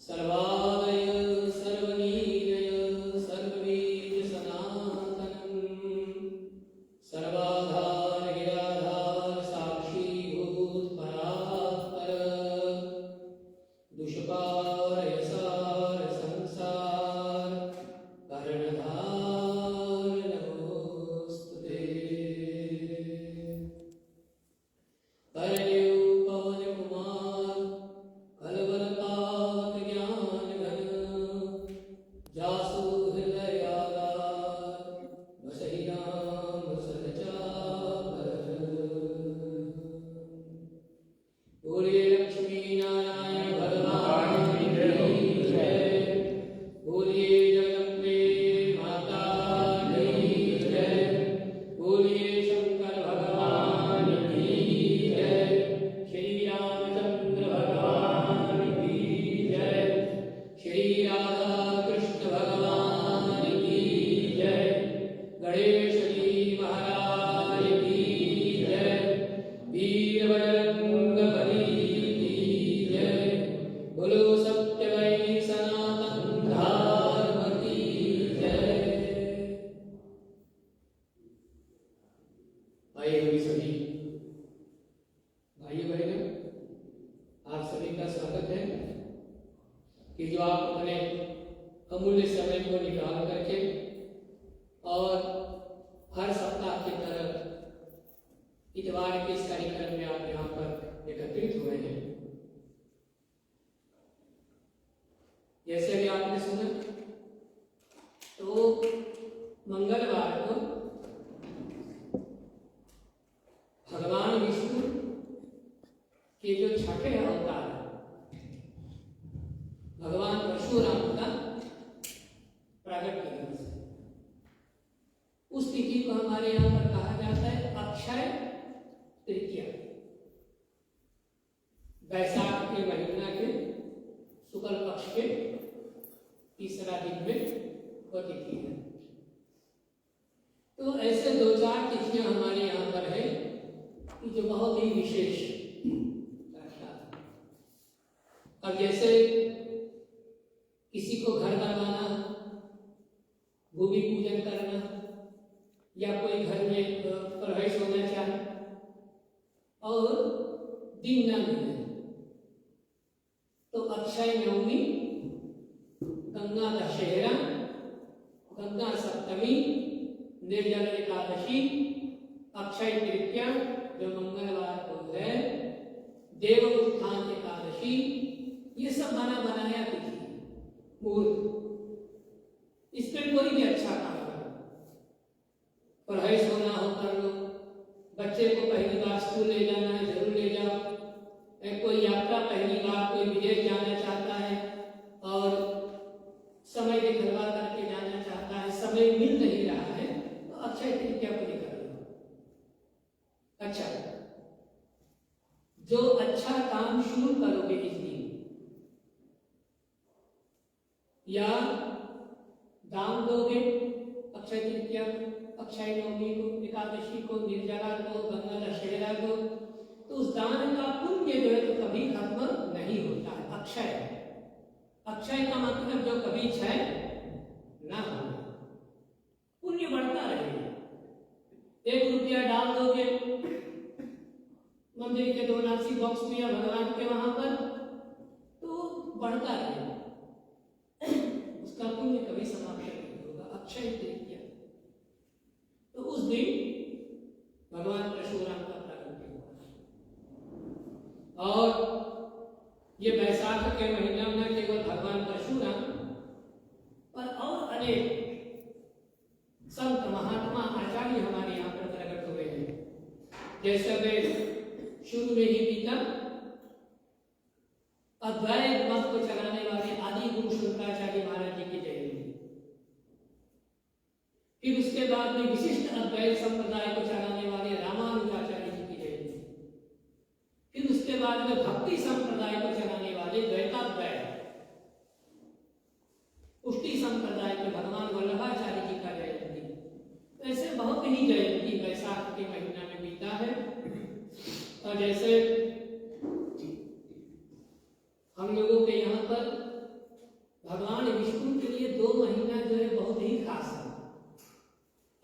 सर्वादय सर्वनीलय सर्वबीज सनातनम् सर्वाधार गिराधार साक्षीभूत परात्पर दुष्पार यसार संसार कर्णधार नमोस्तुते। करयुग पवन कुमार कलवल पावक ज्ञान घन जासु हृदय आगार बसहि राम सहचार। बोलिए लक्ष्मी नारायण भगवान की जय। बोलिए जगदम्बे माता की जय। बोलिए शंकर भगवान की जय। श्री रामचंद्र भगवान की जय। श्री राधा कृष्ण भगवान की जय। गणेश जी महाराज की जय। वीर बजरंग बली की जय। बोलो सत्यवती सनातन धर्म की जय। आइए हुई सभी भाइयों बहनों, आप सभी का स्वागत है कि जो आप अपने अमूल्य समय को निकाल करके और हर सप्ताह की तरह इतवार के इस कार्यक्रम में आप यहाँ पर एकत्रित हुए हैं। जैसे अभी आपने सुना तो मंगलवार को भगवान विष्णु के जो छठे अवतार भगवान परशुराम का प्रकट दिवस, उस तिथि को हमारे यहाँ पर कहा जाता है अक्षय तृतीया। वैशाख के महीना के शुक्ल पक्ष के तीसरा दिन में वह तिथि है। तो ऐसे दो चार तिथियां हमारे यहाँ पर है कि जो बहुत ही विशेष। अब जैसे किसी को घर बनवाना, भूमि पूजन करना, या कोई घर में प्रवेश होना चाहे और दिन न मिले तो अक्षय नवमी, गंगा दशहरा, गंगा सप्तमी, निर्जल एकादशी, अक्षय तृतीया जो मंगलवार को है, देव उत्थान एकादशी, ये सब बना बनाया तिथि मुहूर्त। इस पे कोई भी अच्छा काम करो, पढ़ाई होना हो कर लो, बच्चे को पहली बार स्कूल ले जाना है जरूर ले जाओ, कोई यात्रा पहली बार कोई विदेश जाना चाहता है और समय निकलवा करके जाना चाहता है, समय मिल नहीं रहा है तो अक्षय तृतीया को निकल लो। अच्छा, जो अच्छा काम शुरू करोगे इस दिन, या दान दोगे अक्षय तृतीया को, अक्षय नवमी को, एकादशी को, निर्जला को, गंगा दशहरा को, तो उस दान का पुण्य जो है तो कभी खत्म नहीं होता है। अक्षय, अक्षय का मतलब जो कभी क्षय ना हो, पुण्य बढ़ता रहेगा। 1 रुपया डाल दोगे मंदिर के डोनासी बॉक्स में या भगवान के वहां पर तो बढ़ता रहेगा, उसका पुण्य कभी समाप्त नहीं होगा। अक्षय तृतीया, तो उस दिन भगवान परशुराम का प्रागट्य हुआ और ये वैशाख के महीना में न केवल भगवान परशुराम पर और अनेक संत महात्मा आचार्य हमारे यहाँ पर प्रकट हुए हैं। जैसे वे शुरू में ही पिता अद्वैत मत को चलाने वाले आदि गुरु शंकराचार्य महाराज जी की जयंती, फिर उसके बाद में विशिष्ट अद्वैत संप्रदाय को चलाने वाले रामानुजाचार्य जी की जयंती, फिर उसके बाद में भक्ति संप्रदाय को चलाने वाले द्वैताद्वैत पुष्टि संप्रदाय के भगवान वल्लभाचार्य जी का जयंती। ऐसे बहुत ही जयंती वैशाख के महीना में बीता है। और जैसे हम लोगों के यहाँ पर भगवान विष्णु के लिए 2 महीना जो है बहुत ही खास है।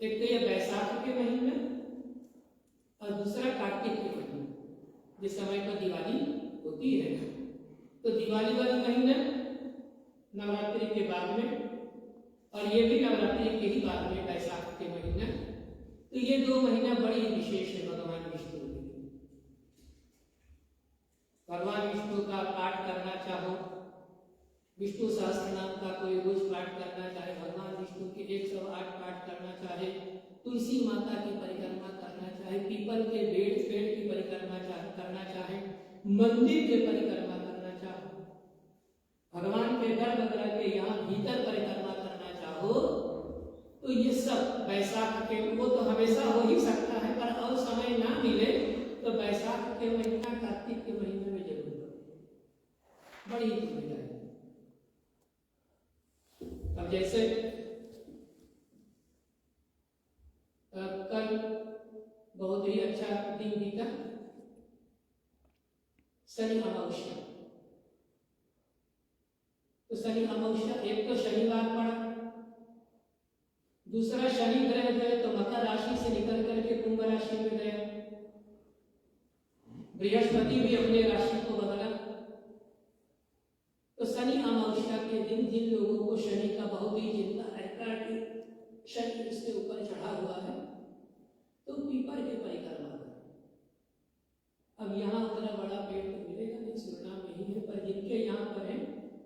एक तो यह बैसाख के महीने और दूसरा कार्तिक के महीने, जिस समय पर दिवाली होती है। तो दिवाली वाले महीने नवरात्रि के बाद में, और ये भी नवरात्रि के ही बाद में बैसाख के महीने। तो ये 2 महीना बड़ी विशेष है भगवान विष्णु के लिए। भगवान विष्णु का पाठ करना चाहो, विष्णु सहस्त्रनाम का कोई रोज पाठ करना चाहे, भगवान विष्णु के 108 पाठ करना चाहे, तुलसी माता की परिक्रमा करना चाहे, पीपल के पेड़ की परिक्रमा करना चाहे, मंदिर की परिक्रमा करना चाहो, भगवान के गर्भगृह के यहाँ भीतर परिक्रमा करना चाहो, तो ये सब बैसाख के, वो तो हमेशा हो ही सकता है, पर और समय ना मिले तो बैसाख के महीना कार्तिक के महीने में जरूर करो, बड़ी सुविधा है। अब जैसे कल बहुत ही अच्छा दिन बीता, शनि अमावस्या। तो शनि अमावस्या, एक तो शनिवार पड़ा, दूसरा शनि ग्रह गए तो मकर राशि से निकल करके कुंभ राशि में गया, बृहस्पति भी अपने राशि को बदला। तो शनि अमावस्या के दिन जिन लोगों को शनि का बहुत ही चिंता रहता है कि शनि इसके ऊपर चढ़ा हुआ है, तो पीपल के परिक्रमा करें। अब यहाँ उतना बड़ा पेड़ तो मिलेगा नहीं, सुरनाम नहीं है, पर जिनके यहाँ पर है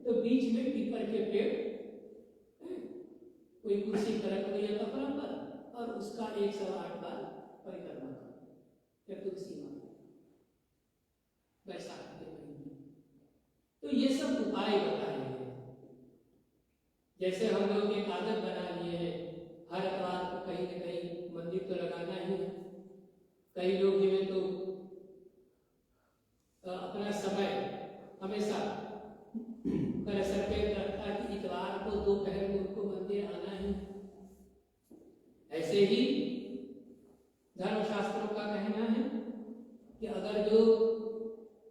तो बीच में पीपल के पेड़, कोई कुर्सी पर रख दिया कपड़ा पर और उसका 108 बार परिक्रमा करें, या तुलसी माता बैसाख के महीने। तो ये सब उपाय बताए गए। जैसे हम लोग एक आदत बना लिए हैं, हर बार को कहीं न कहीं मंदिर तो लगाना ही है। कई लोग जिन्हें तो अपना समय हमेशा पर सफेद रखता है कि इतवार को दोपहर में उनको मंदिर आना ही। ऐसे ही धर्मशास्त्रों का कहना है कि अगर जो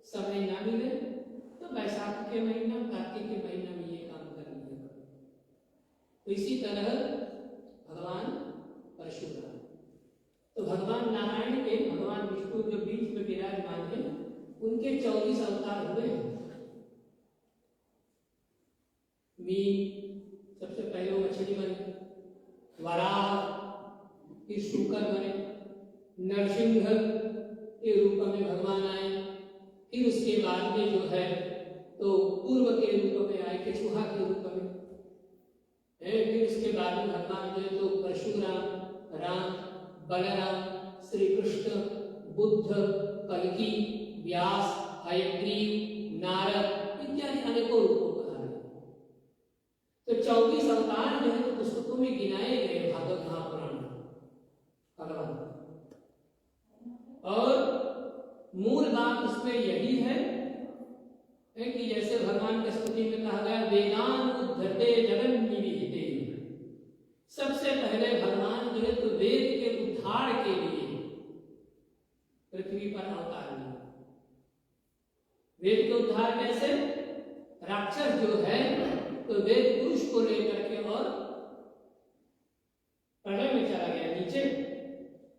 समय ना मिले तो बैसाख के महीना, कार्तिक के महीना में ये काम कर लिया। तो इसी तरह भगवान परशुराम, तो भगवान नारायण के, भगवान विष्णु जो बीच में विराजमान है, उनके 24 अवतार हुए हैं। सबसे पहले मछली बने, वराह, फिर शुकर बने, नरसिंह के रूप में भगवान आए, फिर उसके बाद में जो है तो पूर्व के रूप में आए, केचुहा के रूप में, फिर उसके बाद में भगवान जो है तो परशुराम, राम, बलराम, श्री कृष्ण, बुद्ध, कल्कि, व्यास, हयग्रीव, नारद इत्यादि अनेकों रूपों को धारण। तो 24 अवतार जो है तो पुस्तकों में गिनाए गए भागवत महापुराण भगवान। और मूल बात उसमें यही है कि जैसे भगवान की स्तुति में कहा गया, वेदान उद्धरते जगन निविहिते, सबसे पहले भगवान जो है तो वेद के उद्धार के लिए पृथ्वी पर अवतार लिया। वेद के उद्धार कैसे? राक्षस जो है तो वेद पुरुष को लेकर के और प्रलय में चला गया नीचे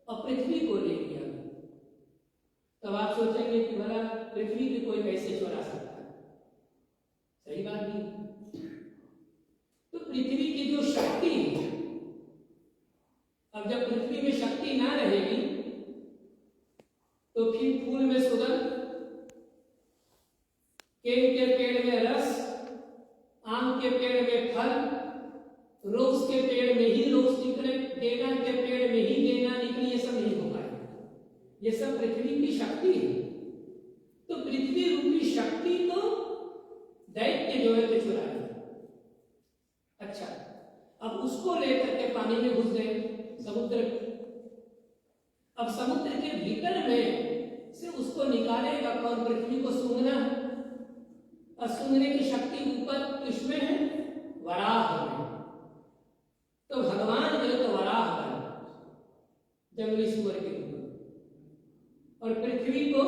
और पृथ्वी को ले लिया। तब आप सोचेंगे कि भला पृथ्वी भी कोई कैसे चुरा सकता है? सही बात नहीं। तो पृथ्वी की जो शक्ति है, अब जब पृथ्वी में शक्ति ना रहेगी तो फिर फूल में सुगंध, केले के पेड़ में रस, आम के पेड़ में फल, रोज के पेड़ में ही रोज निकले, गेना के पेड़ में ही गेना निकले, ये सब नहीं हो पाएगा। ये सब पृथ्वी की शक्ति है। तो पृथ्वी रूपी शक्ति को दैत्य जो है तो चुराया। अच्छा, अब उसको लेकर के पानी में घुस गए समुद्र। अब समुद्र के भीतर में से उसको निकालेगा कौन? पृथ्वी को सूंघना है, और सूंघने की शक्ति ऊपर किसमें है? वराह में। तो भगवान जो तो वराह बना जंगली सुअर के रूप में, और पृथ्वी को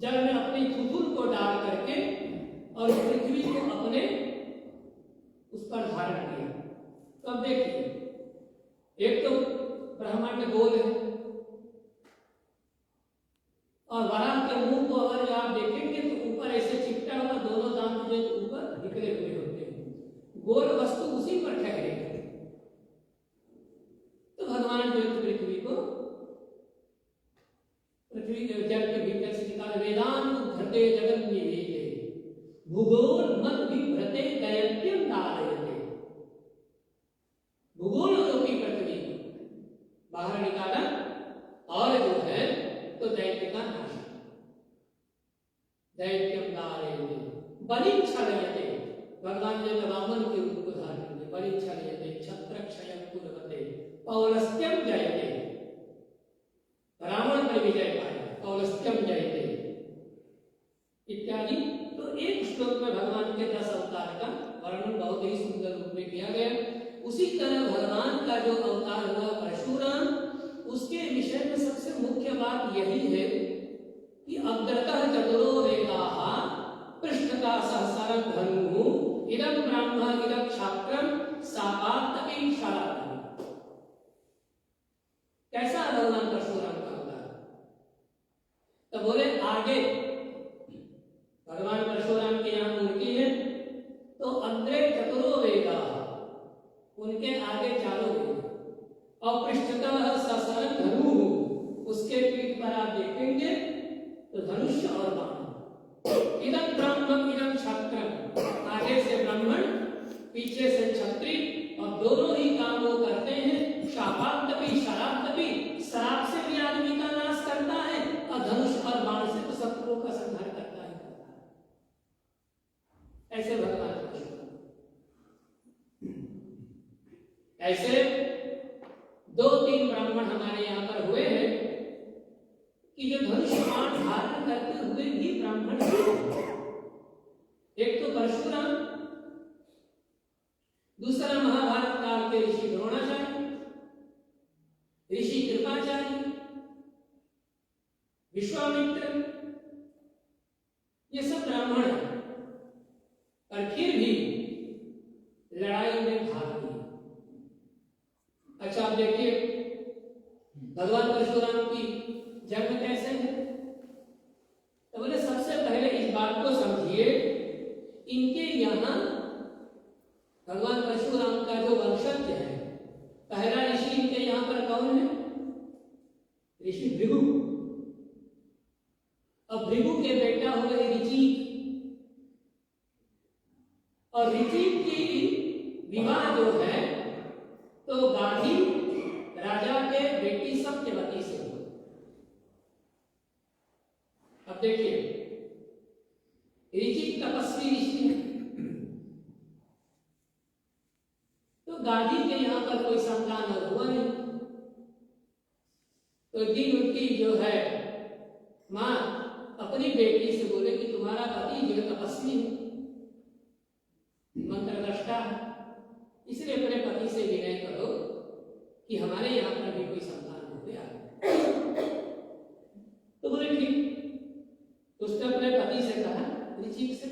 जल में अपनी थुथुर को डाल करके और पृथ्वी को अपने उस पर धारण किया। तो अब देखिए, एक तो ब्रह्मांड गोल है और वराह के मुंह को अगर आप देखेंगे तो ऊपर ऐसे चिपटा हुआ दोनों दांत जो ऊपर निकले हुए होते हैं, गोल वस्तु उसी पर ठहरे। तो भगवान जो पृथ्वी को, पृथ्वी के जल के भीतर से निकाले, वेदांत घटे जगत निवेदे भूगोल मत विभ्रते दैत्यम नारायते। भूगोल रूपी पृथ्वी बाहर निकाला और जो है तो दैत्य का नाश, दैत्यम नारायते बलि छलयते। भगवान ने वामन के रूप को धारण किया, बलि छलयते छत्र क्षय कुलवते पौलस्त्यम जयते, रावण पर विजय पाया, पौलस्त्यम जयते इत्यादि। तो एक श्लोक में भगवान के 10 अवतार का वर्णन बहुत ही सुंदर रूप में किया गया। उसी तरह भगवान का जो अवतार हुआ परशुराम, उसके विषय में सबसे मुख्य बात यही है कि अग्रतः चतुरो वेदाः पृष्ठतः सहस्रं धनुः इदं ब्रह्म इदं क्षात्रं सापात्तपि क्षरात्तम्। कैसा भगवान परशुराम का अवतार? तो बोले आगे भगवान परशुराम की यहाँ मूर्ति है तो अग्रे चतुरो वेदाः, उनके आगे चारों वेद, और पृष्ठतः सहस्रं धनुः, उसके पीठ पर आप देखेंगे तो धनुष और बाण। इदं ब्रह्म इदं क्षत्रम, आगे से ब्राह्मण पीछे से क्षत्रि, और दोनों ही काम वो करते हैं। शापात्तपि शराब्तपि, शराब से भी आदमी का नाश करता है और धनुष और बाण से तो शत्रुओं का संहार करता है। ऐसे भगवान ऐसे 2-3 ब्राह्मण हमारे यहाँ पर हुए हैं कि जो धनुष बाण धारण करते हुए भी ब्राह्मण हैं। एक तो परशुराम, दूसरा महाभारत काल के ऋषि द्रोणाचार्य, ऋषि कृपाचार्य, विश्वामित्र, ये सब ब्राह्मण हैं और फिर भी लड़ाई में भाग लिए। अच्छा, आप देखिए भगवान परशुराम की जन्म कैसे है? तो बोले सबसे पहले इस बात को समझिए, इनके यहाँ भगवान परशुराम का जो वंशज है, पहला ऋषि इनके यहाँ पर कौन है? ऋषि भृगु। अब भृगु के बेटा हुए ऋचिक, और ऋचिक की विवाह जो है तो गांधी राजा के बेटी सत्यवती से हुआ। अब देखिए, ऋचिक तपस्वी ऋषि है, तो गांधी के यहां पर कोई संतान और हुआ नहीं। तो एक दिन उनकी जो है मां अपनी बेटी से बोले कि तुम्हारा पति जो है तपस्वी है, मंत्रद्रष्टा है, इसलिए अपने पति से विनय करो कि हमारे यहाँ पर भी कोई संतान हो गया। तो बोले ठीक। उसने अपने पति से कहा, ऋचिक से,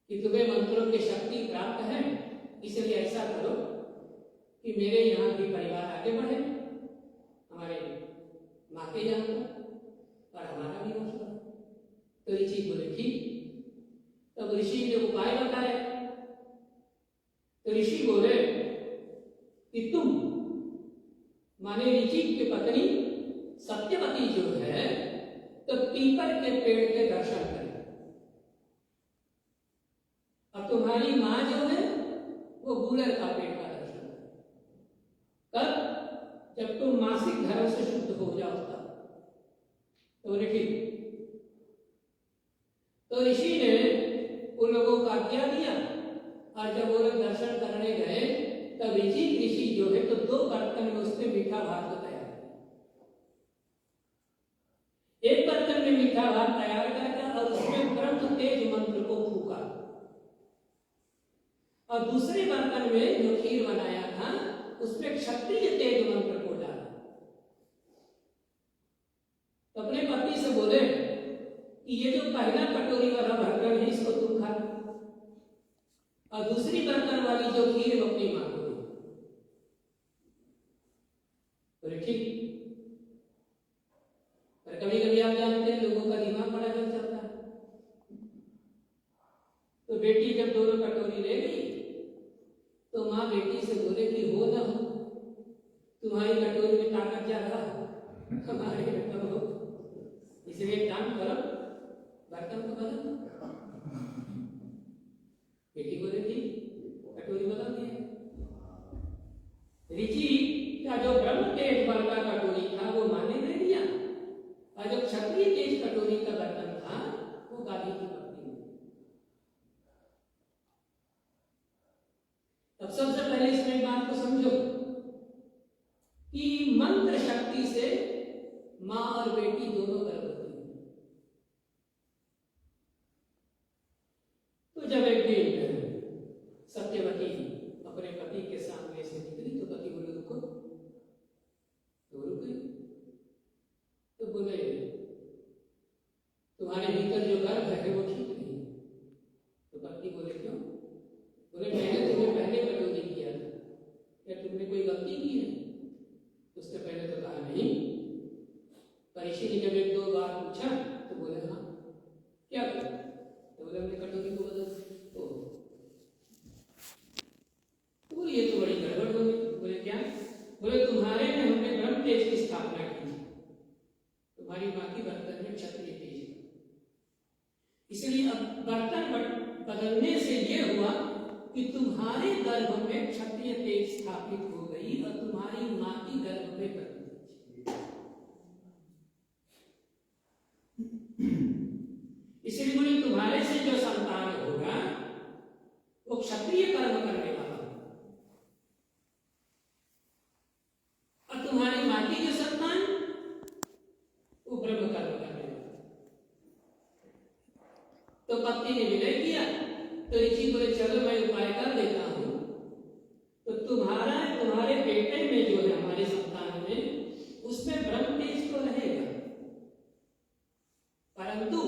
कि तुम्हें मंत्रों की शक्ति प्राप्त है, इसलिए ऐसा करो कि मेरे यहाँ भी परिवार आगे बढ़े, हमारे माँ के यहाँ पर, और हमारा भी वंश बढ़े। तो ऋषि बोले ठीक। तब ऋषि ने उपाय बताए। तो ऋषि बोले कि तुम, माने ऋचिक की पत्नी सत्यवती जो है, तो पीपल के पेड़ के दर्शन करें, और तुम्हारी मां जो है वो गूलर का पेड़ का दर्शन करें। कब? जब तुम मासिक धर्म से शुद्ध हो जाओ तब। तो बोले ठीक। तो ऋषि ने उन लोगों को आज्ञा दिया, और जब वो लोग दर्शन करने गए तब ऋषि जो है तो 2 बर्तन में उसने मीठा भात तैयार किया। एक बर्तन में मीठा भात तैयार करके और उसमें ब्रह्म तेज मंत्र को फूका, और दूसरे बर्तन में जो खीर बनाया था उसमें क्षत्रिय तेज मंत्र को डाला। तो अपने पति से बोले कि ये जो पहला कटोरी वाला बर्तन है इसको तुम खा लो, और दूसरी बर्तन वाली जो खीर वो अपनी मां को दी। बोले ठीक। पर कभी कभी आप जानते हैं लोगों का दिमाग बड़ा जल चलता है। तो बेटी जब दोनों कटोरी ले गई तो माँ बेटी से बोले कि हो ना हो, तुम्हारी कटोरी में ताकत ज्यादा हमारे में कम हो, इसलिए काम करो, बर्तन को बदल। बेटी बोले थी, कटोरी बदल दिया। ऋषि का जो ब्रह्म तेज बल का कटोरी था वो माँ ने दे दिया, और जो क्षत्रिय तेज कटोरी का बर्तन था वो गाधी की पत्नी ने। अब सबसे पहले इसमें बात को समझो कि मंत्र शक्ति से मां और बेटी दोनों गर्भवती हैं। तो जब एक दिन सत्यवती अपने पति के सामने से निकली तो पति बोले रुको, तो रुक गई। तो बोले तुम्हारे भीतर जो गर्भ है वो ठीक नहीं। तो पत्नी बोले क्यों? बोले मैंने तुम्हें पहले कटौती किया था, क्या तुमने कोई गलती की है? उसने पहले तो कहा नहीं। पर ऋषि ने जब एक दो बार पूछा तो बोले हाँ। क्या बोले? तो बोले हमने कटौती को बदल तो बोले ये तो बड़ी गड़बड़ हो गई। बोले क्या? बोले तुम्हारे में हमने ब्रह्म तेज की स्थापना की, तुम्हारी माँ की बर्तन में क्षत्रिय तेज है, इसलिए अब बर्तन बदलने से ये हुआ कि तुम्हारे गर्भ में क्षत्रिय तेज स्थापित हो गई और तुम्हारी माँ की गर्भ में ब्रह्म तेज। इसलिए बोले तुम्हारे से जो संतान होगा वो क्षत्रिय कर्म करने वाला होगा, और तुम्हारी माँ की जो संतान वो ब्रह्म कर्म करने वाला। तो पत्नी ने विनय किया तो ऋषि बोले चलो मैं उपाय कर देता हूं। तो तुम्हारे बेटे में जो है हमारे संतान में उसमें ब्रह्म तेज तो रहेगा, परंतु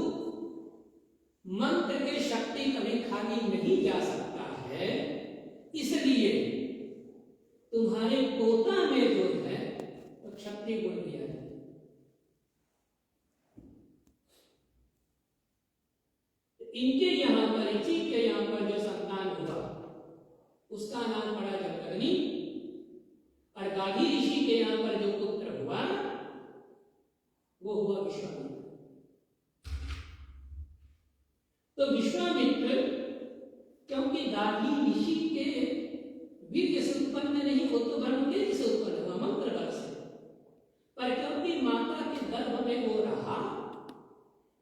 मंत्र की शक्ति कभी खाली नहीं जा सकता है, इसलिए तुम्हारे पोता में जो है वो क्षत्रिय गुण दिया है। इनके यहाँ पर ऋषि के यहाँ पर जो संतान हुआ उसका नाम पड़ा जमदग्नि, और गाधी ऋषि के यहाँ पर जो पुत्र हुआ वो हुआ विश्वामित्र। तो विश्वामित्र क्योंकि गाधी ऋषि के वीर्य से उत्पन्न नहीं, वो तो ब्रह्म तेज से उत्पन्न हुआ मंत्र बल से, पर क्योंकि माता के गर्भ में वो रहा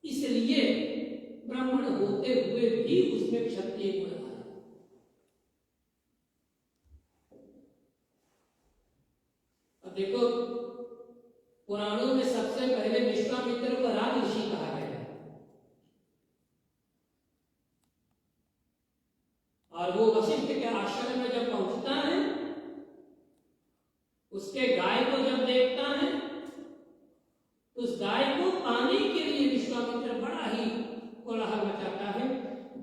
इसलिए ब्राह्मण होते हुए भी उसमें क्षत्रिय गुण आया। अब देखो पुराणों में सबसे पहले विश्वामित्र को राज ऋषि कहा गया है, और वो वशिष्ठ के आश्रम में जब पहुंचता है उसके गाय को जब देखता है तो उस गाय को पाने के लिए विश्वामित्र बड़ा ही कोलाहल मचाता है।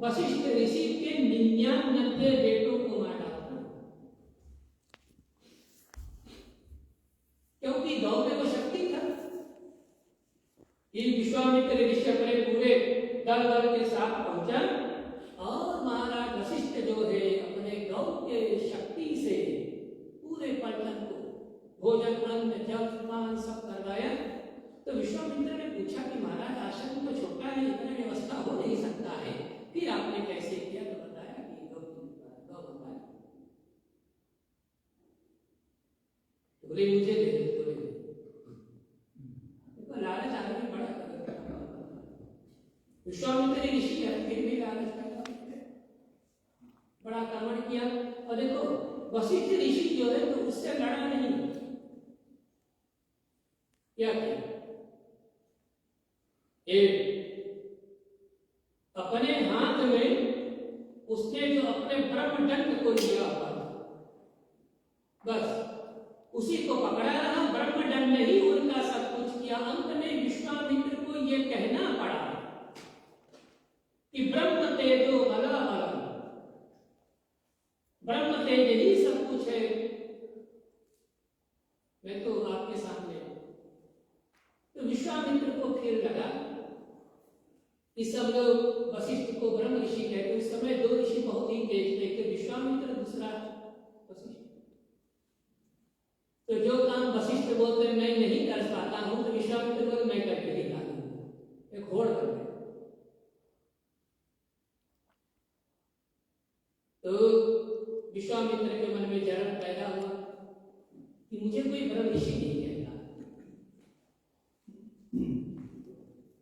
वशिष्ठ ऋषि के 99 बेटों को मार डालता है, क्योंकि गौ में वो शक्ति था। ये विश्वामित्र ऋषि अपने पूरे दल के साथ पहुंचा और महाराज वशिष्ठ जो है अपने गौ के शक्ति से पूरे पलटन को भोजन अन्न जल पान सब करवाया। तो विश्वामित्र ने पूछा कि महाराज आश्रम तो छोटा है, इतना व्यवस्था हो नहीं सकता है, फिर आपने कैसे किया? तो बताया कि गौ मंगाया। बोले मुझे दे दो, बोले देखो लालच आदमी बड़ा विश्वामित्र ऋषि है फिर भी लालच करता, बड़ा कर्मण किया। और देखो वशिष्ठ ऋषि जो है तो उससे लड़ा नहीं, क्या किया? अपने हाथ में उसने जो अपने ब्रह्मदंड को लिया हुआ बस उसी को पकड़ा रहा, ब्रह्मदंड ने ही उनका सब कुछ किया। अंत में विश्वामित्र को यह कहना पड़ा कि ब्रह्म तेजो बला बलम ब्रह्म तेज ही सब कुछ है। मैं तो आपके सामने। तो विश्वामित्र को फिर लगा कि सब लोग वशिष्ठ को ब्रह्म ऋषि कहते। उस समय दो ऋषि बहुत ही तेज थे, एक विश्वामित्र, दूसरा वशिष्ठ। तो जो काम वशिष्ठ बोलते मैं नहीं कर पाता हूं, तो विश्वामित्र बोले मैं करके दिखा दूंगा, एक होड़ कर दे। तो विश्वामित्र के मन में जलन पैदा हुआ कि मुझे कोई ब्रह्म ऋषि नहीं कहता।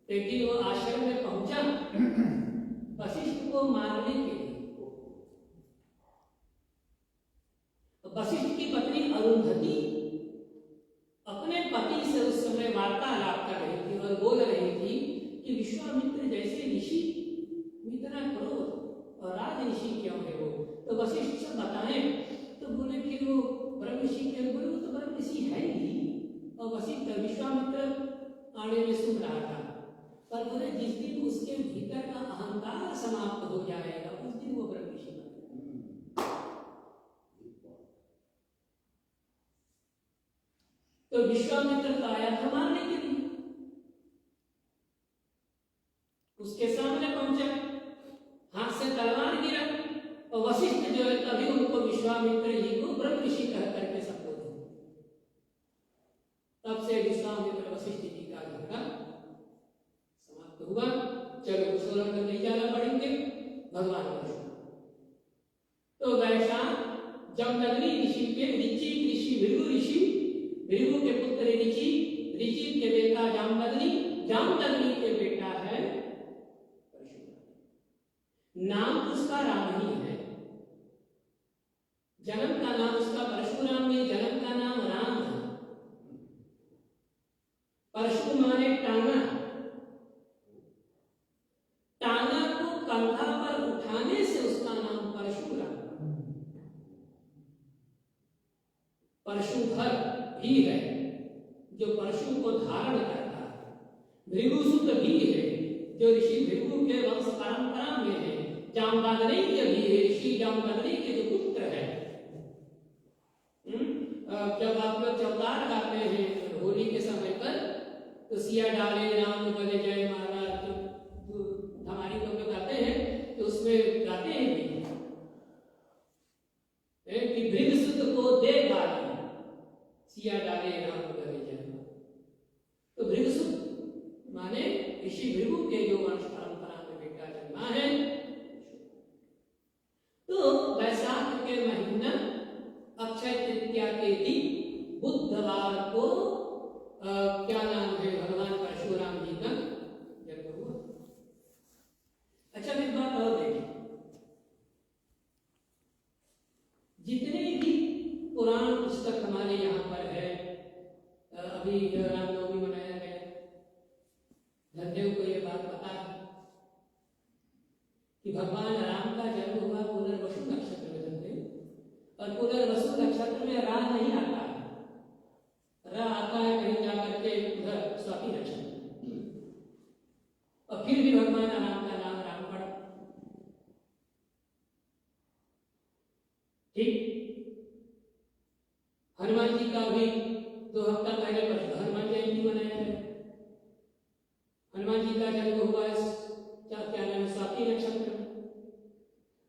लेकिन वो आश्रम में पहुंचा वशिष्ठ को मारने के लिए। वशिष्ठ की पत्नी अरुंधति अपने पति से उस समय वार्तालाप कर रही थी और बोल रही थी कि विश्वामित्र जैसे ऋषि इतना क्रोध और राज ऋषि क्यों है वो। तो वशिष्ठ से बताएं तो बोले कि वो ब्रह्म ऋषि के, बोले वो तो ब्रह्म ऋषि है ही। और वशिष्ठ विश्वामित्र आने में सुन रहा था, पर बोले जिस दिन उसके भीतर का अहंकार समाप्त हो जाएगा उस दिन वो ब्रह्म ऋषि बनेगा। तो विश्वामित्र तो आया था मारने के लिए, उसके सामने पहुंचा, हाथ से तलवार गिरा और वशिष्ठ जो है तभी उनको विश्वामित्र जी को ब्रह्म ऋषि कह करके संबोधित। तब से विश्वामित्र वशिष्ठ जी का झगड़ा समाप्त हुआ। चलो सोलह तक नहीं जाना पड़ेंगे, भगवान कृष्ण। तो वैसा जमदग्नि ऋषि के ऋचि ऋषि भृगु ऋषि, भृगु के पुत्र ऋचि, ऋचि के बेटा जामदग्नि, जामदग्नि के बेटा है परशुराम। नाम उसका राम ही है, जन्म का नाम उसका परशुराम नहीं, जन्म का नाम राम है। परशु माने टांगा, टांगा को कंधा पर उठाने से उसका नाम परशुराम। परशुधर भी है जो परशु को धारण करता है, भृगुसुत भी है जो ऋषि भृगु के वंश परंपरा में है, जामदग्नि के भी है, ऋषि जामदग्नि के जो पुत्र है। जब आप लोग चौतार गाते हैं होली के समय पर, तो सिया डाले राम गले जय महाराज, तो हमारी लोग गाते हैं, तो उसमें गाते हैं कि भृगुसुत को दे गाली, सिया डाले राम गले जय। तो भृगुसुत माने ऋषि भृगु के जो वंश परंपरा में बेटा जन्मा है। तो वैशाख के महीना अक्षय तृतीया के दिन बुधवार को क्या नाम है भगवान परशुराम जी का जन्म हुआ। अच्छा एक बात और देखिए, जितने भी पुराण पुस्तक हमारे यहाँ पर है, अभी रामनवमी मनाया गया, धनदेव को ये बात पता है कि भगवान राम का जन्म हुआ पुनर्वसु नक्षत्र में। धनदेव, और पुनर्वसु नक्षत्र में रा नहीं आता है, रा आता है कहीं जाकर के उधर स्वाति नक्षत्र, और फिर भी भगवान राम का नाम राम पड़ा। ठीक, हनुमान जी का भी 2 हफ्ता पहले हनुमान जयंती मनाया गया। हनुमान जी का जन्म हुआ क्या नाम है स्वाति नक्षत्र में,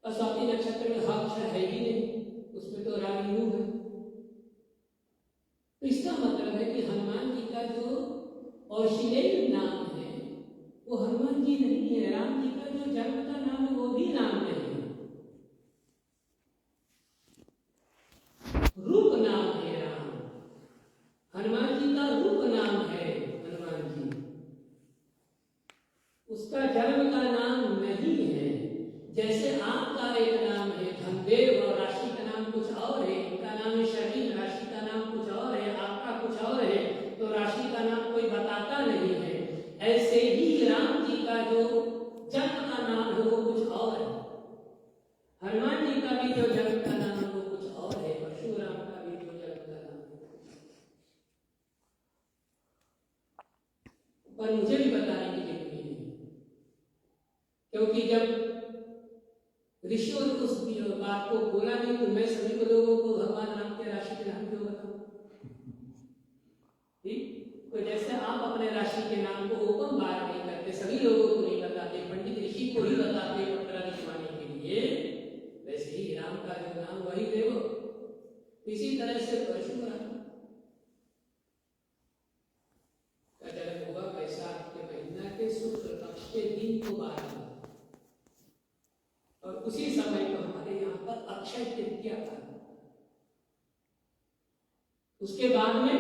और स्वाति नक्षत्र में हा अक्षर है ही नहीं, उसमें तो राम यू है। तो इसका मतलब है कि हनुमान जी का जो औषधेय नाम है वो हनुमान जी नहीं है, राम जी का जो जन्म का नाम है वो भी नाम नहीं है, रूप नाम है राम। हनुमान जी का रूप नाम है हनुमान जी, उसका जन्म का नाम नहीं है। जैसे आपका एक नाम है धनदेव और राशि का नाम कुछ और है, इनका नाम है शरीर, राशि का नाम कुछ और है, आपका कुछ और है, तो राशि का नाम कोई बताता नहीं है। ऐसे ही राम जी का जो जन्म का नाम है वो कुछ और है, हनुमान जी का भी जो जन्म का नाम है वो कुछ और है, परशुराम का भी जो जन्म का नाम है। पर मुझे भी बताने की जरूरत नहीं है, क्योंकि जब ऋषियों ने उस बात को बोला नहीं, तो मैं सभी को लोगों को भगवान राम के राशि के नाम क्यों बताऊं? ठीक, तो जैसे आप अपने राशि के नाम को ओपन बार नहीं करते, सभी लोगों को नहीं बताते, पंडित ऋषि को ही बताते पत्रा लिखवाने के लिए, वैसे ही राम का जो नाम वही देवो। इसी तरह से परशुराम का जन्म हुआ वैशाख के महीना के शुक्ल पक्ष के दिन को 12 और उसी समय को हमारे यहाँ पर अक्षय तृतीया था। उसके बाद में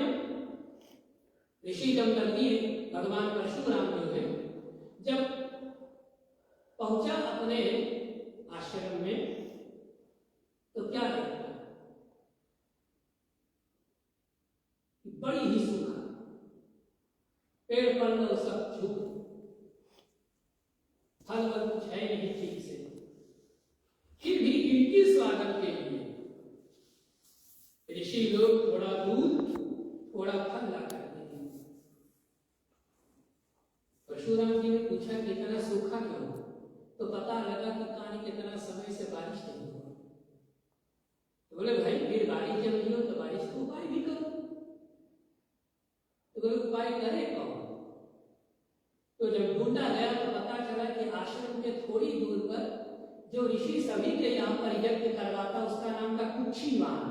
ऋषि दंपति भगवान परशुराम जो है जब पहुंचा अपने आश्रम में, तो क्या देखा? बड़ी ही सूखा, पेड़ पौधे सब झुक, फल वल कुछ है नहीं ठीक से, फिर भी इनके स्वागत के लिए ऋषि लोग थोड़ा दूध थोड़ा फल ला करके दिए। परशुराम जी ने पूछा कि इतना सूखा क्यों? तो पता लगा कि कहानी कितना समय से बारिश नहीं हुआ। तो बोले भाई फिर बारिश जब नहीं हो तो बारिश का उपाय भी करो। तो बोले उपाय करे कौन? तो जब ढूंढा गया तो पता चला कि आश्रम के थोड़ी दूर पर जो ऋषि सभी के यहाँ पर यज्ञ करवाता उसका नाम था कुक्षीवान,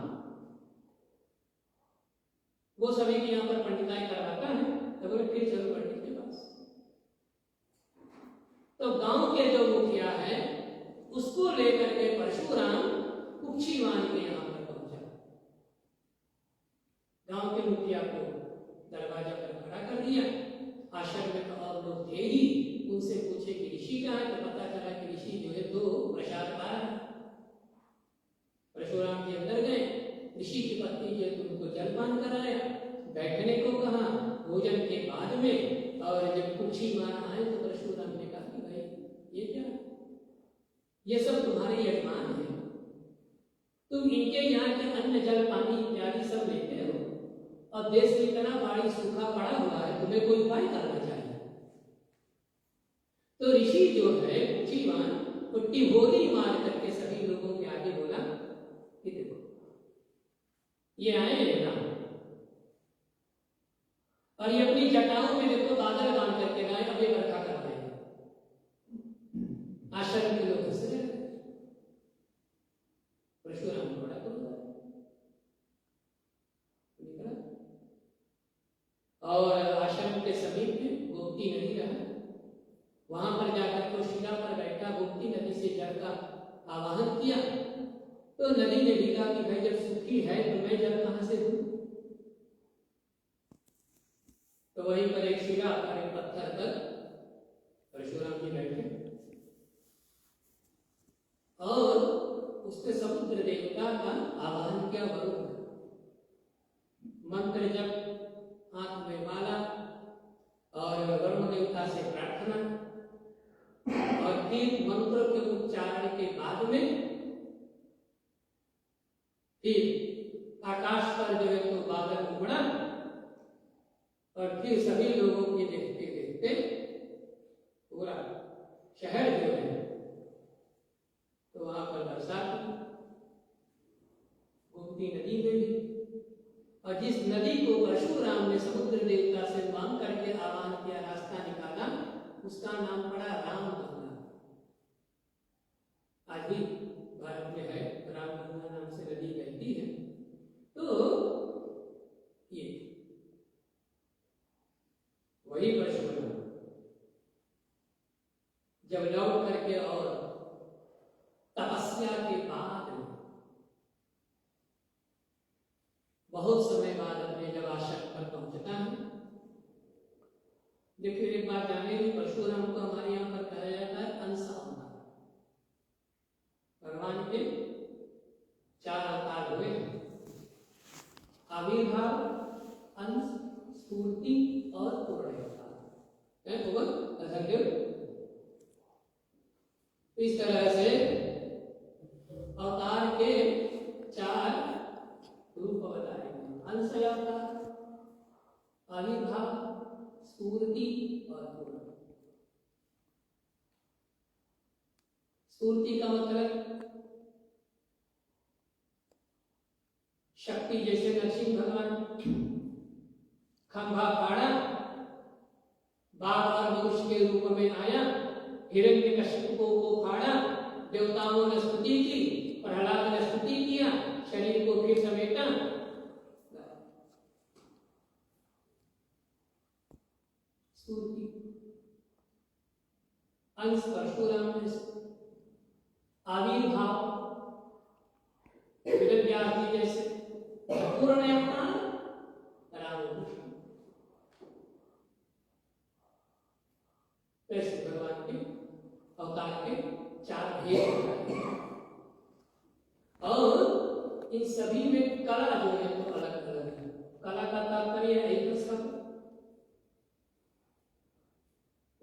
वो सभी के यहाँ पर पंडिताई करवाता है। तो बोले फिर चलो पंडित के पास। तो गांव के जो मुखिया है उसको लेकर के परशुराम कुक्षीवान के यहाँ पर पहुंचा। गांव के मुखिया को दरवाजा पर खड़ा कर दिया। आश्रम में तो और लोग थे ही, उनसे पूछे कि ऋषि कहाँ है? तो पता चला कि ऋषि जो है तो प्रसाद पा रहा है। परशुराम जी अंदर गए, ऋषि की पत्नी जो है उनको जलपान कराया, बैठने को कहा भोजन के बाद में। और जब कुक्षीवान आए तो परशुराम ने कहा कि भाई ये क्या, ये सब तुम्हारे यजमान है, तुम इनके यहाँ के अन्न जल पानी इत्यादि सब लेते हो, और देश में इतना भारी सूखा पड़ा हुआ है, तुम्हें कोई उपाय करना चाहिए। तो ऋषि जो है कुक्षीवान वो टिहोरी मार करके सभी लोगों के आगे बोला कि देखो ये आए हैं ना, और ये अपनी जटाओं में देखो बादल बांध करके गए, अभी बरखा कर रहे हैं। आश्रम के लोग हंस रहे। परशुराम बड़ा निकला और आश्रम के समीप में गोमती नदी रहा, वहां पर जाकर तो शिला पर बैठा गोमती नदी से जल का आवाहन किया। तो नदी ने भी कहा कि भाई जब सूखी है तो मैं जल कहां से दूं? तो वहीं पर एक शिला पर एक पत्थर पर परशुराम जी बैठे और उसने समुद्र देवता का आवाहन किया। वरुण मंत्र जब हाथ में माला और वरुण देवता से प्रार्थना, और फिर मंत्र के उच्चारण के बाद में फिर आकाश पर जो है तो बादल उमड़ा, और फिर सभी लोगों के देखते देखते पूरा शहर जो है तो वहां पर बरसात गोमती नदी में भी। और जिस नदी को परशुराम ने समुद्र देवता से मांग करके आह्वान किया, रास्ता निकाला, उसका नाम पड़ा रामगंगा। आज भी भारत में है, रामगंगा नाम से नदी बहती है। तो ये वही परशुराम जब लौट करके और तपस्या के बाद बहुत समय बाद अपने जब आश्रम पर पहुंचता है। देखिए एक बात जाने की, परशुराम को हमारे यहाँ पर कहा जाता है अंश अवतार। भगवान के 4 अवतार हुए, आविर्भाव, अंश, स्फूर्ति और पूर्ण अवतार है। इस तरह से अवतार के 4 रूप बताए, अंश अवतार, आविर्भाव, स्फूर्ति और पूर्ण। स्तुति का मतलब शक्ति, जैसे नरसिंह भगवान खंभा फाड़ा, बाघ और मनुष्य के रूप में आया, हिरण्यकशिपु को फाड़ा, देवताओं ने स्तुति की, प्रहलाद ने स्तुति किया, शरीर को फिर समेटा। स्तुति अंश परशुराम ने आविर्भाव वेदव्यास जी जैसे पूर्ण अवतार रामकृष्ण, वैसे भगवान के अवतार के 4 भेद और इन सभी में कला जो है तो अलग अलग है। कला का तात्पर्य है एक सब,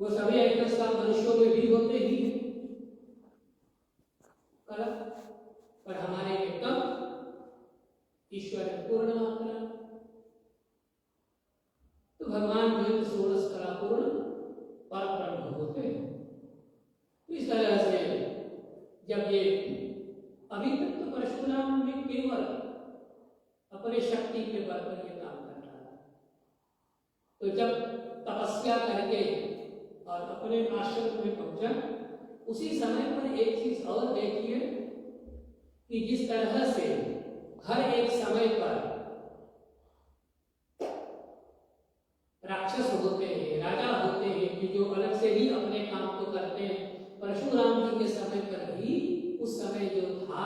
वो सभी एक सब मनुष्यों में भी होते ही कला, पर हमारे में कम, ईश्वर पूर्ण मात्रा। तो भगवान जो 16 कला पूर्ण पर ब्रह्म होते हैं। तो इस तरह से जब ये अभी तक तो परशुराम में केवल अपने शक्ति के बल पर ये काम कर रहा है, तो जब तपस्या करके और अपने आश्रम में पहुंचा, उसी समय पर एक चीज और देखिए कि जिस तरह से हर एक समय पर राक्षस होते हैं, राजा होते हैं कि जो अलग से ही अपने काम को करते हैं, परशुराम जी के समय पर भी उस समय जो था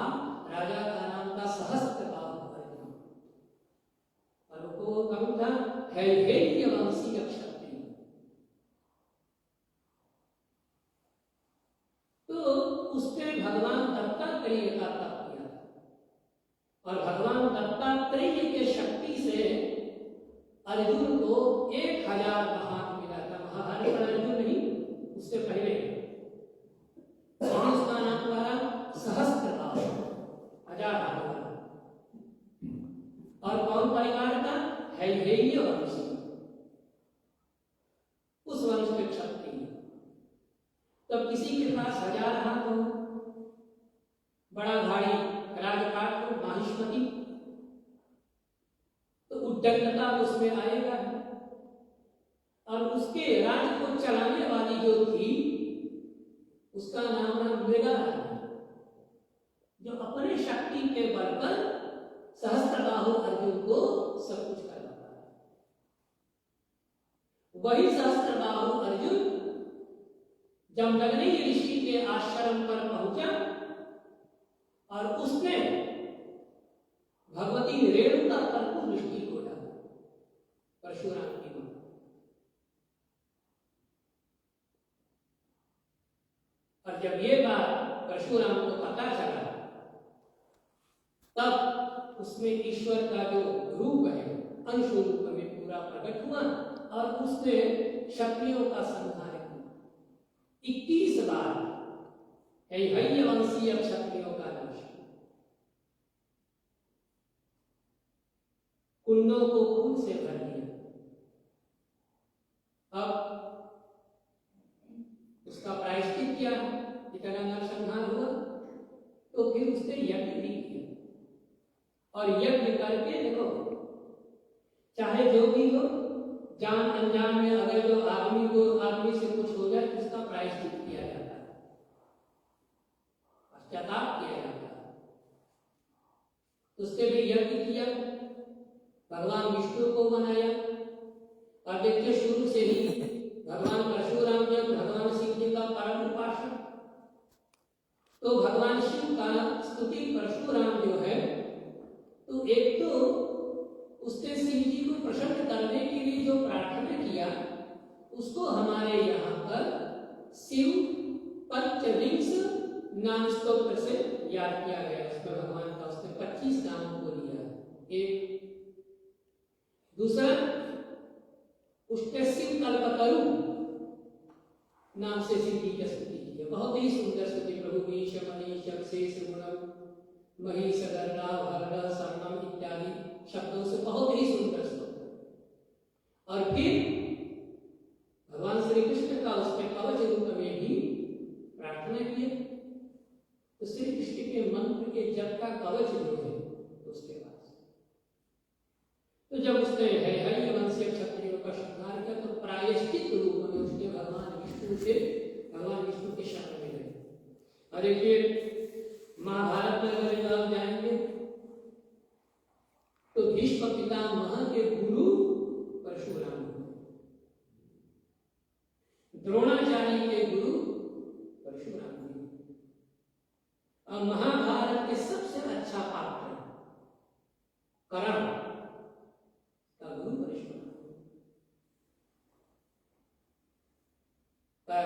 राजा का नाम था सहस्त्रबाहु अर्जुन, और वो कौन था? हैल्यवंशी क्षत्रिय। तो उसने भगवान दत्तात्रेय का तप किया और भगवान दत्तात्रेय के शक्ति से अर्जुन को 1000 महान मिला था। महाभारत में अर्जुन नहीं, उससे पहले उसका नाम था सहस्त्रबाहु, 1000 और कौन परिवार का? हैल्यवंशी, उस वंश के क्षत्रिय। तब किसी के पास 1000 हाथ हो, बड़ा भारी राजपाट हो, माहिष्मति, तो उद्दंडता उसमें आएगा। और उसके राज्य को चलाने वाली जो थी उसका नाम है मृगा, जो अपने शक्ति के बल पर सहस्त्रबाहु अर्जुन को सब कुछ कर रहा है। वही सहस्त्रबाहु अर्जुन जब जमदग्नि ऋषि के आश्रम पर पहुंचा और उसने भगवती रेणुका पर दृष्टि को डाला, परशुराम की मां। और जब ये बात परशुराम को पता चला, तब उसमें ईश्वर का जो रूप है अंश रूप में पूरा प्रकट हुआ और उसने शक्तियों का संहार किया। 21 बार हैल्यवंशीय क्षत्रियों का नाश, कुंडों को खून से भर दिया। अब उसका प्रायश्चित क्या? इतना नरसंहार हुआ तो फिर उसने यज्ञ भी किया और यज्ञ करके देखो, चाहे जो भी हो, जान अनजान में अगर जो आदमी से कुछ हो जाए तो उसका प्रायश्चित किया जाता है, पश्चाताप किया जाता है। उसके भी यज्ञ किया, भगवान विष्णु को मनाया। और देखिए शुरू से ही भगवान परशुराम जब भगवान शिव जी का परम उपासक, तो भगवान शिव का स्तुति परशुराम जो है, तो एक तो उसने शिव जी को प्रसन्न करने के लिए जो प्रार्थना किया, उसको हमारे यहाँ पर शिव पंचविंश नाम स्तोत्र से याद किया गया। उसमें भगवान का उसने 25 नामों को लिया। एक दूसरा, उसके शिव कल्पतरु नाम से शिव जी की स्तुति की है। बहुत ही सुंदर स्तुति, प्रभु मीश मनीष शेष गुणम महीष गरुड़ा भरड़ सर्वम इत्यादि शब्दों से बहुत ही सुंदर स्तोत्र। और फिर भगवान श्री कृष्ण का उसके कवच रूप में भी प्रार्थना की, के मंत्र के जप का कवच जो है उसके पास। तो जब उसने हरि वंशीय क्षत्रियों का श्रृंगार किया तो प्रायश्चित रूप में उसने भगवान विष्णु के शरण में गए। और देखिए महाभारत में अगर आप जाएंगे तो भीष्म पितामह के गुरु परशुराम, द्रोणाचार्य के गुरु परशुराम, और महाभारत के सबसे अच्छा पात्र कर्ण का गुरु परशुराम। पर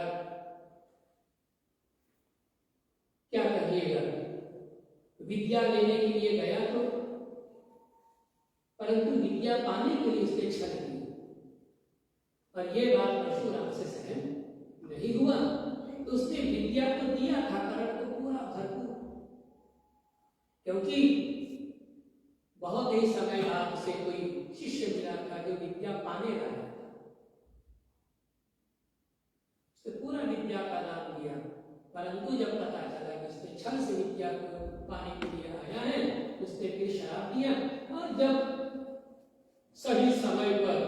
क्या कहिएगा, विद्या लेने के लिए गया तो, परंतु विद्या पाने के लिए उसने छल किया, और ये बात परशुराम से सहन नहीं हुआ। तो उसने विद्या को दिया था कर्ण को पूरा भरपूर, क्योंकि बहुत ही समय बाद उसे कोई शिष्य मिला था जो विद्या पाने वाला था, उसने पूरा विद्या का दान दिया। परंतु जब पता चला कि उसने छल से विद्या को पाने के लिए आया है, उसने फिर शराब दिया। और जब सही समय पर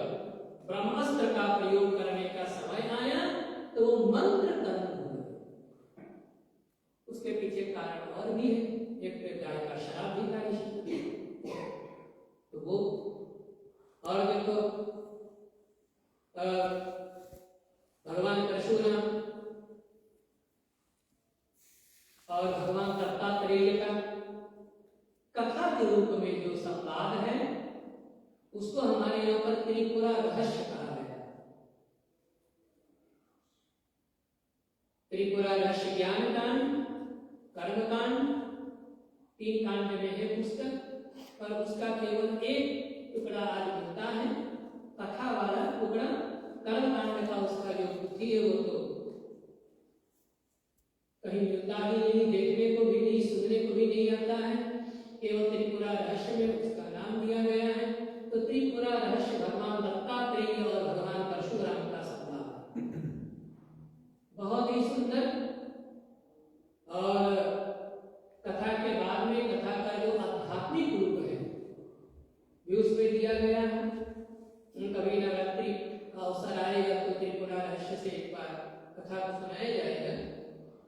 ब्रह्मास्त्र का प्रयोग करने का समय आया तो वो मंत्र कर्म हुआ। उसके पीछे कारण और भी है, एक पे गाय का शराब भी था, तो वो। और देखो भगवान परशुराम और भगवान दत्तात्रेय का कथा के रूप में जो संवाद है उसको हमारे यहाँ पर त्रिपुरा रहस्य कहा गया। त्रिपुरा रहस्य ज्ञान कांड, कर्म कांड, 3 कांड में है पुस्तक, और उसका केवल एक टुकड़ा आज मिलता है, कथा वाला टुकड़ा। कर्म कांड का उसका जो बुद्धि है वो तो कहीं मिलता ही नहीं, देखने को भी नहीं, सुनने को भी नहीं आता है। केवल त्रिपुरा रहस्य में उसका नाम दिया गया है। तो त्रिपुरा रहस्य भगवान दत्तात्रेय और भगवान परशुराम का संवाद बहुत ही सुंदर। और कथा के बाद में कथा का जो आध्यात्मिक रूप है भी उसमें दिया गया है। कभी नवरात्रि का अवसर आएगा तो त्रिपुरा रहस्य से एक बार कथा को सुनाया जाएगा,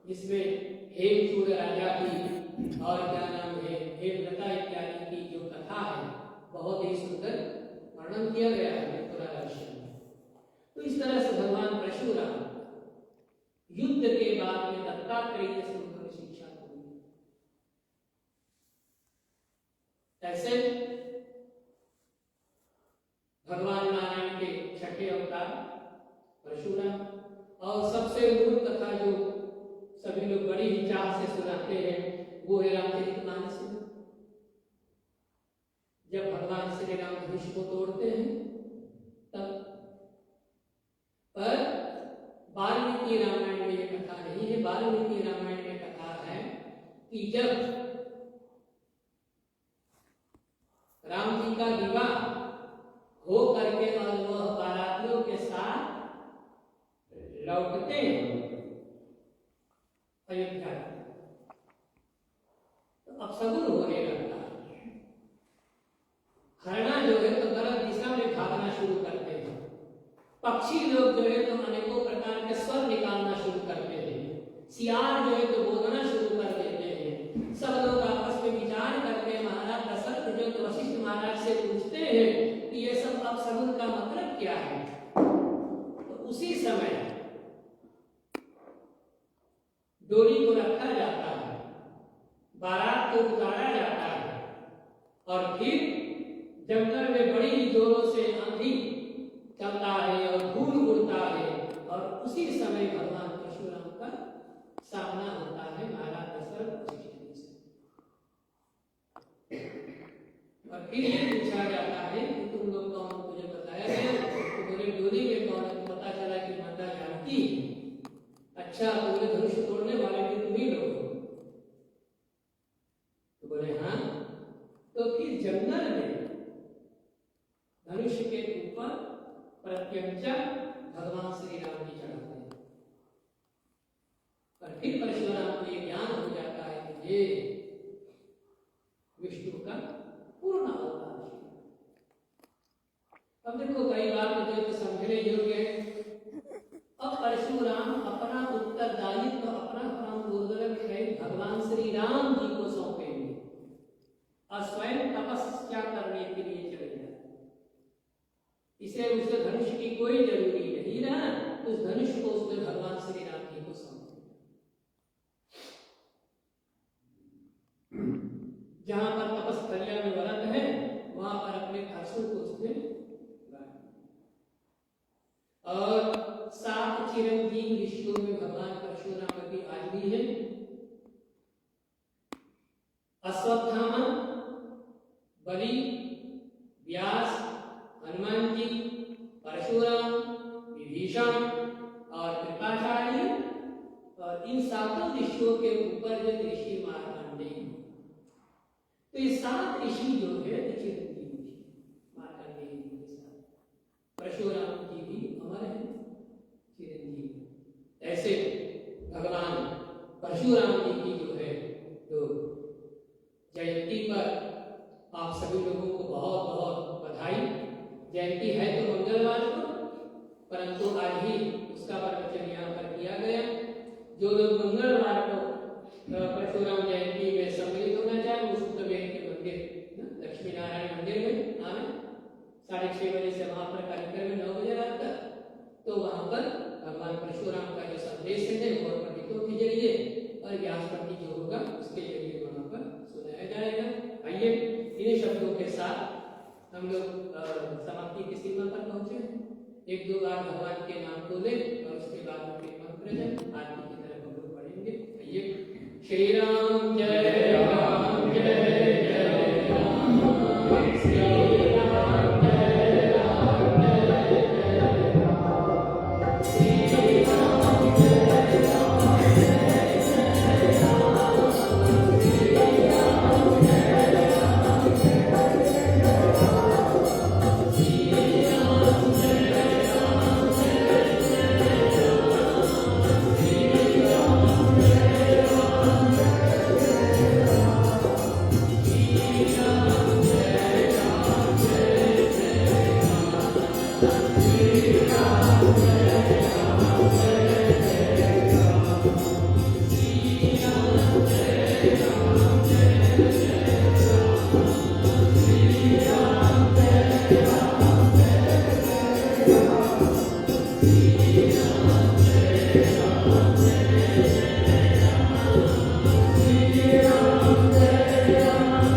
जिसमें हेमचूड़ राजा की और क्या नाम है हेमलता इत्यादि की जो कथा है बहुत ही सुंदर वर्णन किया गया है त्रिपुरा रहस्य में। तो इस तरह से भगवान परशुराम युद्ध के बाद में दत्तात्रेय से उन्होंने शिक्षा दी। ऐसे भगवान नारायण के छठे अवतार परशुराम, और सबसे मूल कथा जो सभी लोग बड़ी ही चाह से सुनाते हैं वो है रामचरितमानस। जब भगवान श्री राम धनुष को तोड़ते हैं तब, पर वाल्मीकि रामायण में ये कथा नहीं है। वाल्मीकि रामायण में कथा है कि जब राम जी का विवाह हो करके और वह बारातियों के साथ लौटते हैं अयोध्या, तो अपशगुन होने लगता है। हरणा जो है तो गलत दिशा में भागना शुरू करते हैं, पक्षी लोग जो है तो अनेकों प्रकार के स्वर निकालना शुरू करते हैं, सियार जो है तो बोलना शुरू कर देते हैं। सब लोग आपस में विचार करके महाराज दशरथ जो तो वशिष्ठ महाराज से पूछते हैं कि ये सब अपशगुन का मतलब क्या है। तो उसी समय डोली को रखा जाता है, बारात को उतारा जाता है, और फिर जंगल में बड़ी ही जोरों से आंधी चलता है और धूल उड़ता है, और उसी समय भगवान परशुराम का सामना होता है महाराज दशरथ जी से। और फिर ये पूछा जाता है कि तुम लोग कौन, मुझे बताया गया तो बोले डोली में कौन है, पता चला कि माता जानकी। अच्छा, बोले धनुष तोड़ने वाले भी तुम ही लोग हो? तो बोले हाँ। तो फिर जंगल में धनुष के ऊपर प्रत्यंचा भगवान श्री राम जी चढ़ाते हैं, और फिर परशुराम को ये ज्ञान हो जाता है कि ये अब देखो कई बार मुझे तो समझने योग्य है। अब परशुराम अपना उत्तरदायित्व, अपना काम दुर्लभ है भगवान श्री राम जी को सौंपेंगे और स्वयं तपस्या करने के लिए चले जाए। इसे उसे धनुष की कोई जरूरी नहीं ना, उस धनुष को उसने भगवान श्री राम जी को सौंपे। जहां पर तपस्या में व्रत है वहां पर अपने खर्चों को उसने और 7 चिरंजीव ऋषियों में भगवान परशुराम की आज भी है। अश्वत्थामा, बलि, व्यास, हनुमान जी, परशुराम, विभीषण और कृपाचार्य, और इन 7 ऋषियों के ऊपर जो ऋषि मार्कंडेय, तो ये 7 ऋषि जो है चिरंजीव मार्कंडेय जी के साथ, परशुराम जी भी अमर है चिरंजीव। ऐसे भगवान परशुराम जी की जो है तो जयंती पर आप सभी लोगों को बहुत बहुत बधाई। जयंती है तो मंगलवार को, परंतु आज ही उसका प्रवचन यहाँ पर किया गया। जो लोग मंगलवार को परशुराम जयंती में सम्मिलित होना चाहे उस के मंदिर लक्ष्मी नारायण मंदिर में आए। 6:30 बजे से वहां पर कार्यक्रम है, 9 बजे रात तक। तो वहां पर भगवान परशुराम का जो संदेश है वो पंडितों के जरिए और व्यास पंडित जो होगा उसके जरिए वहां पर सुनाया जाएगा। आइए इन्हीं शब्दों के साथ हम लोग समाप्ति की सीमा पर पहुंचे। 1-2 बार भगवान के नाम को ले और उसके बाद उनके मंत्र है आरती की तरफ हम लोग पढ़ेंगे। आइए। श्री राम जय राम जय जय राम, श्री राम जय राम जय जय राम, श्री राम जय राम जय जय राम, श्री राम जय राम जय जय राम, श्री राम जय राम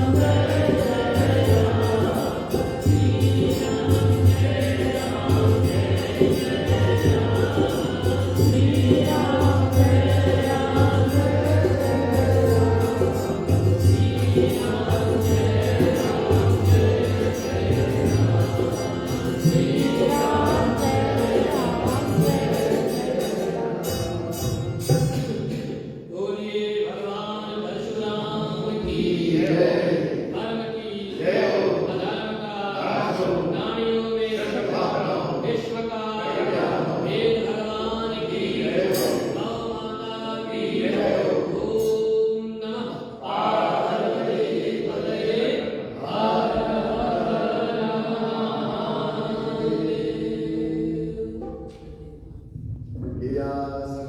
जय जय राम, श्री राम जय राम Yes.